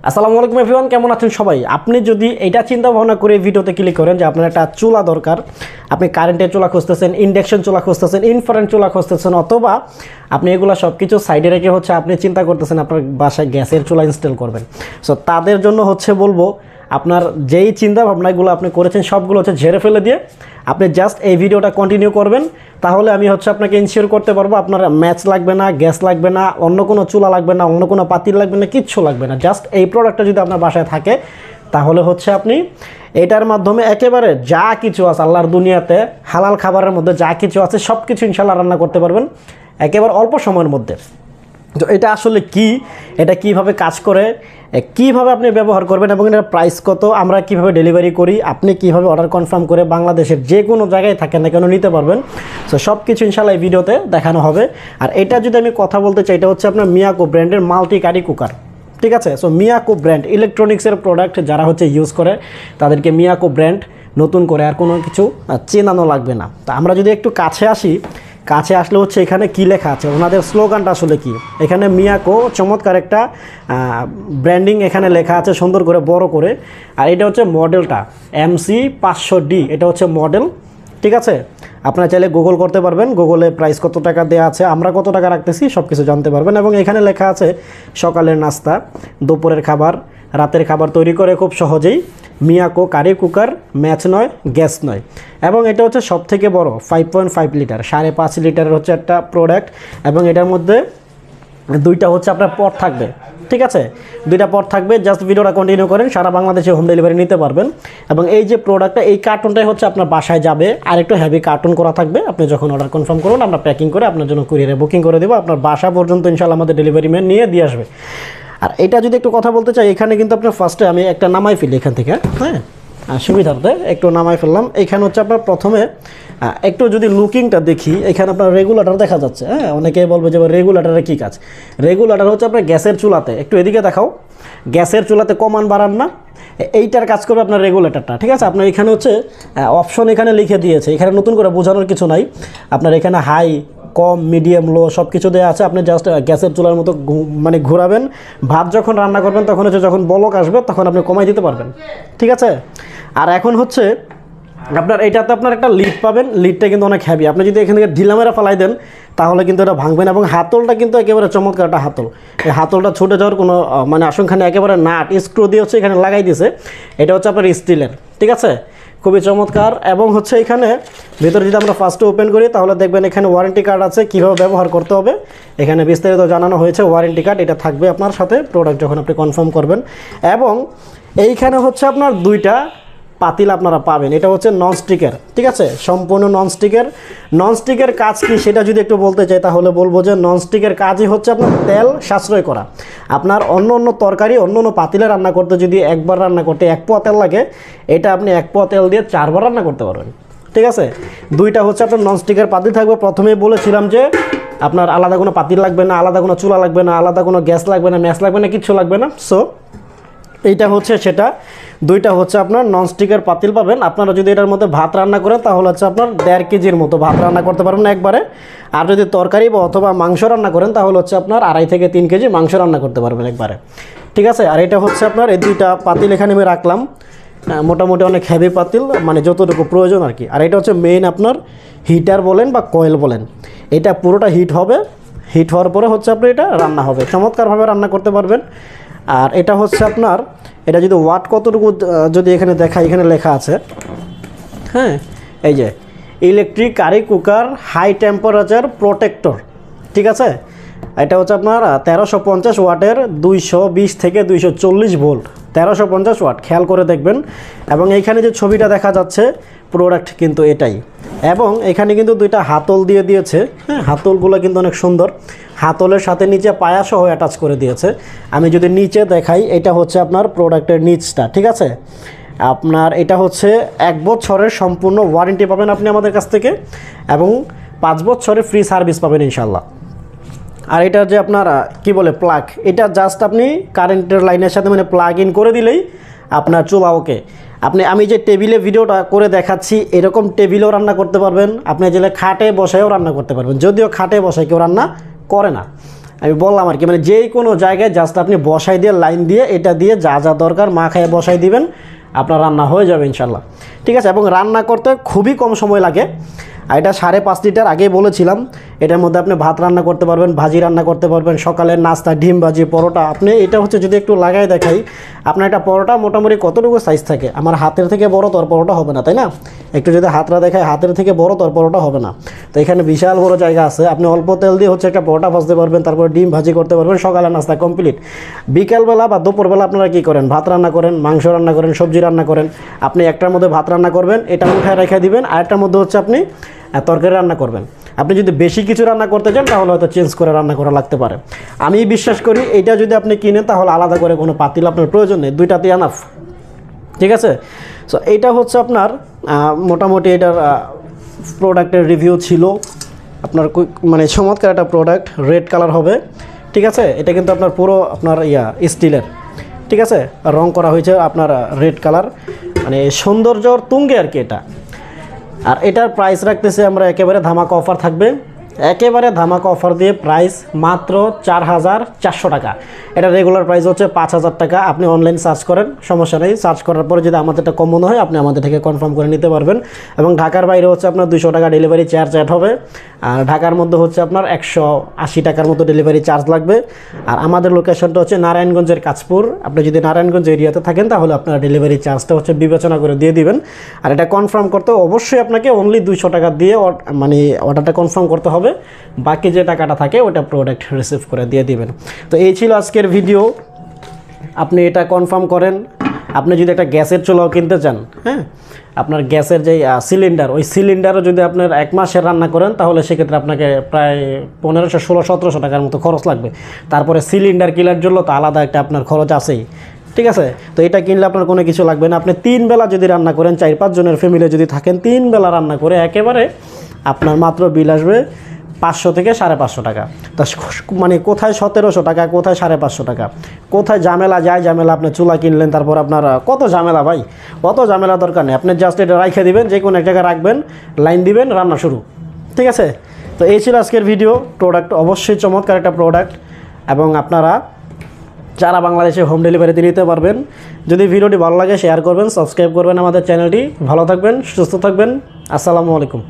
আসসালামু আলাইকুম এভরিওয়ান, কেমন আছেন সবাই? আপনি যদি এটা চিন্তা ভাবনা করে ভিডিওতে ক্লিক করেন যে আপনার একটা চুলা দরকার, আপনি কারেন্টের চুলা খুঁজতেছেন, ইন্ডাকশন চুলা খুঁজতেছেন, ইনফ্রারেড চুলা খুঁজতেছেন, অথবা আপনি এগুলো সব কিছু সাইডে রেখে আপনি চিন্তা করতেছেন আপনার বাসায় গ্যাসের চুলা ইনস্টল করবেন। সো তাদের জন্য বলবো আপনার যেই চিন্তা ভাবনাগুলো আপনি করেছেন সবগুলো ঝেড়ে ফেলে দিয়ে আপনি জাস্ট এই ভিডিওটা কন্টিনিউ করবেন। তাহলে আমি আপনাকে ইনশিওর করতে পারবো আপনার ম্যাচ লাগবে না, গ্যাস লাগবে না, অন্য কোনো চুলা লাগবে না, অন্য কোনো পাতিল লাগবে না, কিচ্ছু লাগবে না। জাস্ট এই প্রোডাক্টটা যদি আপনার বাসায় থাকে তাহলে আপনি এটার মাধ্যমে একেবারে যা কিছু আছে আল্লাহর দুনিয়াতে হালাল খাবারের মধ্যে যা কিছু আছে সব কিছু ইনশাল্লাহ রান্না করতে পারবেন একেবারে অল্প সময়ের মধ্যে। তো এটা আসলে কি, এটা কিভাবে কাজ করে, কিভাবে আপনি ব্যবহার করবেন এবং এটার প্রাইস কত, আমরা কিভাবে ডেলিভারি করি, আপনি কিভাবে অর্ডার কনফার্ম করে বাংলাদেশের যে কোনো জায়গায় থাকেন না কেন নিতে পারবেন। সো সব কিছু ইনশাআল্লাহ এই ভিডিওতে দেখানো হবে। আর এটা যদি আমি কথা বলতে চাই, এটা আপনার মিয়াকো ব্র্যান্ডের মাল্টি কারি কুকার, ঠিক আছে? সো মিয়াকো ব্র্যান্ড ইলেকট্রনিক্সের প্রোডাক্ট যারা ইউজ করে তাদেরকে মিয়াকো ব্র্যান্ড নতুন করে আর কোনো কিছু চেনানো লাগবে না। তো আমরা যদি একটু কাছে আসি, কাছে আসলে এখানে কি লেখা আছে, ওনাদের স্লোগানটা আসলে কি, এখানে মিয়াকো চমৎকার একটা ব্র্যান্ডিং এখানে লেখা আছে সুন্দর করে বড় করে। আর এটা মডেলটা MC500D, এটা মডেল, ঠিক আছে? আপনারা চাইলে গুগল করতে পারবেন, গুগলে প্রাইস কত টাকা দেওয়া আছে, আমরা কত টাকা রাখতেছি সব কিছু জানতে পারবেন। এবং এখানে লেখা আছে সকালের নাস্তা, দুপুরের খাবার, রাতের খাবার তৈরি করে খুব সহজেই। মিয়াকো কারি কুকার, ম্যাচ নয়, গ্যাস নয়। এবং এটা সব থেকে বড় 5.5 লিটার, 5.5 লিটারের একটা প্রোডাক্ট। এবং এটার মধ্যে দুইটা আপনার পট থাকবে, ঠিক আছে? দুইটা পট থাকবে। জাস্ট ভিডিওটা কন্টিনিউ করেন, সারা বাংলাদেশে হোম ডেলিভারি নিতে পারবেন। এবং এই যে প্রোডাক্টটা, এই কার্টুনটাই আপনার বাসায় যাবে, আর একটু হেভি কার্টুন করা থাকবে। আপনি যখন অর্ডার কনফার্ম করুন, আমরা প্যাকিং করে আপনার জন্য কুরিয়ারে বুকিং করে দেবো, আপনার বাসা পর্যন্ত ইনশাআল্লাহ আমাদের ডেলিভারি ম্যান নিয়ে দিয়ে আসবে। আর এটা যদি একটু কথা বলতে চাই, এখানে কিন্তু আপনার ফার্স্টে আমি একটা নামাই ফেলি এখান থেকে, হ্যাঁ, সুবিধার্থে একটু নামাই ফেললাম। এখানে আপনার প্রথমে একটু যদি লুকিংটা দেখি, এখানে আপনার রেগুলেটর দেখা যাচ্ছে। হ্যাঁ, অনেকে বলবে যে রেগুলেটরের কী কাজ। রেগুলেটর আপনার গ্যাসের চুলাতে, একটু এদিকে দেখাও, গ্যাসের চুলাতে কমান বাড়ান না, এইটার কাজ করবে আপনার রেগুলেটরটা, ঠিক আছে? আপনার এখানে অপশন এখানে লিখে দিয়েছে, এখানে নতুন করে বোঝানোর কিছু নাই। আপনার এখানে হাই, কম, মিডিয়াম, লো সব কিছু দেওয়া আছে। আপনি জাস্ট গ্যাসের চুলার মতো ঘোরাবেন, ভাত যখন রান্না করবেন তখন যখন বলক আসবে তখন আপনি কমাই দিতে পারবেন, ঠিক আছে? আর এখন আপনার এইটাতে আপনার একটা লিড পাবেন, লিডটা কিন্তু অনেক হেভি। আপনি যদি এখান থেকে ঢিলামেরা ফেলাই দেন তাহলে কিন্তু এটা ভাঙবেন। এবং হাতলটা কিন্তু একেবারে চমৎকার একটা হাতল, এই হাতলটা ছুটে যাওয়ার কোনো আশঙ্কা নেই, একেবারে নাট স্ক্রু দিয়ে এখানে লাগাই দিয়েছে। এটা আপনার স্টিলের, ঠিক আছে? খুবই চমৎকার। এবং এখানে ভিতরে যদি আমরা ফার্স্টে ওপেন করি তাহলে দেখবেন এখানে ওয়ারেন্টি কার্ড আছে, কীভাবে ব্যবহার করতে হবে এখানে বিস্তারিত জানানো হয়েছে। ওয়ারেন্টি কার্ড এটা থাকবে আপনার সাথে প্রোডাক্ট যখন আপনি কনফার্ম করবেন। এবং এইখানে আপনার দুইটা পাতিল আপনারা পাবেন। এটা ননস্টিকের, ঠিক আছে? সম্পূর্ণ ননস্টিকের। ননস্টিকের কাজ কি সেটা যদি একটু বলতে চাই তাহলে বলবো যে ননস্টিকের কাজই আপনার তেল সাশ্রয় করা। আপনার অন্য অন্য তরকারি, অন্য অন্য পাতিলে রান্না করতে যদি একবার রান্না করতে 1 পোয়া তেল লাগে, এটা আপনি 1 পোয়া তেল দিয়ে 4 বার রান্না করতে পারবেন, ঠিক আছে? দুইটা আপনার ননস্টিকের পাতিল থাকবে। প্রথমেই বলেছিলাম যে আপনার আলাদা কোনো পাতিল লাগবে না, আলাদা কোনো চুলা লাগবে না, আলাদা কোনো গ্যাস লাগবে না, ম্যাচ লাগবে না, কিচ্ছু লাগবে না। সো এইটা সেটা। দুইটা আপনার ননস্টিকের পাতিল পাবেন। আপনারা যদি এটার মধ্যে ভাত রান্না করেন তাহলে আপনার 1.5 কেজির মতো ভাত রান্না করতে পারবেন একবারে। আর যদি তরকারি বা অথবা মাংস রান্না করেন তাহলে আপনার 2.5 থেকে 3 কেজি মাংস রান্না করতে পারবেন একবারে, ঠিক আছে? আর এটা আপনার এই দুইটা পাতিল এখানে আমি রাখলাম, মোটামুটি অনেক হেভি পাতিল, যতটুকু প্রয়োজন আর কি। আর এটা মেইন আপনার হিটার বলেন বা কয়েল বলেন, এটা পুরোটা হিট হবে। হিট হওয়ার পরে আপনি এটা রান্না হবে, চমৎকারভাবে রান্না করতে পারবেন। আর এটা আপনার, এটা যদি ওয়াট কতটুকু যদি এখানে দেখাই, এখানে লেখা আছে, হ্যাঁ, এই যে electric curry cooker high temperature protector, ঠিক আছে? এটা আপনার 1350 ওয়াটের, 220 থেকে 240 ভোল্ট, 1350 ওয়াট, খেয়াল করে দেখবেন। এবং এইখানে যে ছবিটা দেখা যাচ্ছে প্রোডাক্ট কিন্তু এটাই। এবং এখানে কিন্তু দুইটা হাতল দিয়ে দিয়েছে, হ্যাঁ, হাতলগুলো কিন্তু অনেক সুন্দর। হাতলের সাথে নিচে পায়াসহ অ্যাটাচ করে দিয়েছে। আমি যদি নিচে দেখাই, এটা আপনার প্রোডাক্টের নিচটা, ঠিক আছে? আপনার এটা 1 বছরের সম্পূর্ণ ওয়ারেন্টি পাবেন আপনি আমাদের কাছ থেকে, এবং 5 বছরের ফ্রি সার্ভিস পাবেন ইনশাল্লাহ। আর এটা যে আপনার কি বলে প্লাগ, এটা জাস্ট আপনি কারেন্টের লাইনের সাথে প্লাগ ইন করে দিলেই আপনার চুলা ওকে। আমি যে টেবিলে ভিডিওটা করে দেখাচ্ছি এরকম টেবিলেও রান্না করতে পারবেন, আপনি যে খাটে বসায়ও রান্না করতে পারবেন, যদিও খাটে বসায় কেউ রান্না করে না। আমি বললাম আর কি, মানে যেই কোনো জায়গায় জাস্ট আপনি বসাই দিয়ে লাইন দিয়ে এটা দিয়ে যা যা দরকার মা খাইয়ে বসাই দিবেন, আপনার রান্না হয়ে যাবে ইনশাল্লাহ। ঠিক আছে, এবং রান্না করতে খুবই কম সময় লাগে। আর এটা 5.5 লিটার, আগেই বলেছিলাম। এটার মধ্যে আপনি ভাত রান্না করতে পারবেন, ভাজি রান্না করতে পারবেন, সকালের নাস্তা ডিম ভাজি পরোটা। আপনি এটা হচ্ছে যদি একটু লাগাই দেখাই, আপনার একটা পরোটা মোটামুটি কতটুকু সাইজ থাকে, আমার হাতের থেকে বড় তো আর পরোটা হবে না, তাই না? একটু যদি হাতটা দেখায়, হাতের থেকে বড় তো আর পরোটা হবে না। তো এখানে বিশাল বড় জায়গা আছে, আপনি অল্প তেল দিয়ে হচ্ছে একটা পরোটা ভাজতে পারবেন, তারপর ডিম ভাজি করতে পারবেন, সকালের নাস্তা কমপ্লিট। বিকেলবেলা বা দুপুরবেলা আপনারা কী করেন, ভাত রান্না করেন, মাংস রান্না করেন, সবজি রান্না করেন। আপনি একটার মধ্যে ভাত রান্না করবেন, এটা উঠায় রেখে দিবেন, আরেকটার মধ্যে হচ্ছে আপনি তরকারি রান্না করবেন। আপনি যদি বেশি কিছু রান্না করতে চান তাহলে হয়তো চেঞ্জ করে রান্না করা লাগতে পারে। আমি বিশ্বাস করি এটা যদি আপনি কিনেন তাহলে আলাদা করে কোনো পাতিল আপনার প্রয়োজন নেই, দুইটাতেই আনাফ। ঠিক আছে, সো এইটা হচ্ছে আপনার মোটামুটি এটার প্রোডাক্টের রিভিউ ছিল। আপনার মানে চমৎকার একটা প্রোডাক্ট, রেড কালার হবে। ঠিক আছে, এটা কিন্তু আপনার পুরো আপনার স্টিলের। ঠিক আছে, রং করা হয়েছে আপনার রেড কালার, মানে সৌন্দর্যর তুঙ্গে আর কি এটা। আর এটার প্রাইস রাখতেছে আমরা একেবারে ধামাকা অফার থাকবে, একেবারে ধামাকা অফার দিয়ে প্রাইস মাত্র 4,400 টাকা। এটা রেগুলার প্রাইস হচ্ছে 5,000 টাকা। আপনি অনলাইন সার্চ করেন, সমস্যা নেই। সার্চ করার পরে যদি আমাদেরটা কম মনে হয় আপনি আমাদের থেকে কনফার্ম করে নিতে পারবেন। এবং ঢাকার বাইরে হচ্ছে আপনার 200 টাকা ডেলিভারি চার্জ অ্যাড হবে। আর ঢাকার মধ্যে হচ্ছে আপনার 180 টাকার মতো ডেলিভারি চার্জ লাগবে। আর আমাদের লোকেশনটা হচ্ছে নারায়ণগঞ্জের কাঁচপুর। আপনি যদি নারায়ণগঞ্জ এরিয়াতে থাকেন তাহলে আপনার ডেলিভারি চার্জটা হচ্ছে বিবেচনা করে দিয়ে দিবেন। আর এটা কনফার্ম করতে অবশ্যই আপনাকে অনলি 200 টাকা দিয়ে মানে অর্ডারটা কনফার্ম করতে হবে। বাকি যে টাকাটা থাকে ওটা প্রোডাক্ট রিসিভ করে দিয়ে দিবেন। তো এই ছিল আজকের ভিডিও। আপনি এটা কনফার্ম করেন। আপনি যদি একটা গ্যাসের চুলাও কিনতে চান, হ্যাঁ, আপনার গ্যাসের যে সিলিন্ডার, ওই সিলিন্ডারও যদি আপনার 1 মাসের রান্না করেন তাহলে সেক্ষেত্রে আপনাকে প্রায় 1500, 1600, 1700 টাকার মতো খরচ লাগবে। তারপরে সিলিন্ডার কেনার জন্য তো আলাদা একটা আপনার খরচ আছেই। ঠিক আছে, তো এটা কিনলে আপনার কোনো কিছু লাগবে না। আপনি 3 বেলা যদি রান্না করেন, 4-5 জনের ফ্যামিলি যদি থাকেন, 3 বেলা রান্না করে একেবারে আপনার মাত্র বিল আসবে 500 থেকে 550 টাকা। তা মানে কোথায় 1700 টাকা, কোথায় 550 টাকা, কোথায় ঝামেলা যায় ঝামেলা। আপনি চুলা কিনলেন, তারপর আপনার কত ঝামেলা ভাই, কত ঝামেলা দরকার নেই। আপনি জাস্ট এটা রাইখে দিবেন, যে কোনো এক জায়গায় রাখবেন, লাইন দিবেন, রান্না শুরু। ঠিক আছে, তো এই ছিল আজকের ভিডিও। প্রোডাক্ট অবশ্যই চমৎকার একটা প্রোডাক্ট, এবং আপনারা যারা বাংলাদেশে হোম ডেলিভারিতে নিতে পারবেন। যদি ভিডিওটি ভালো লাগে শেয়ার করবেন, সাবস্ক্রাইব করবেন আমাদের চ্যানেলটি। ভালো থাকবেন, সুস্থ থাকবেন। আসসালামু আলাইকুম।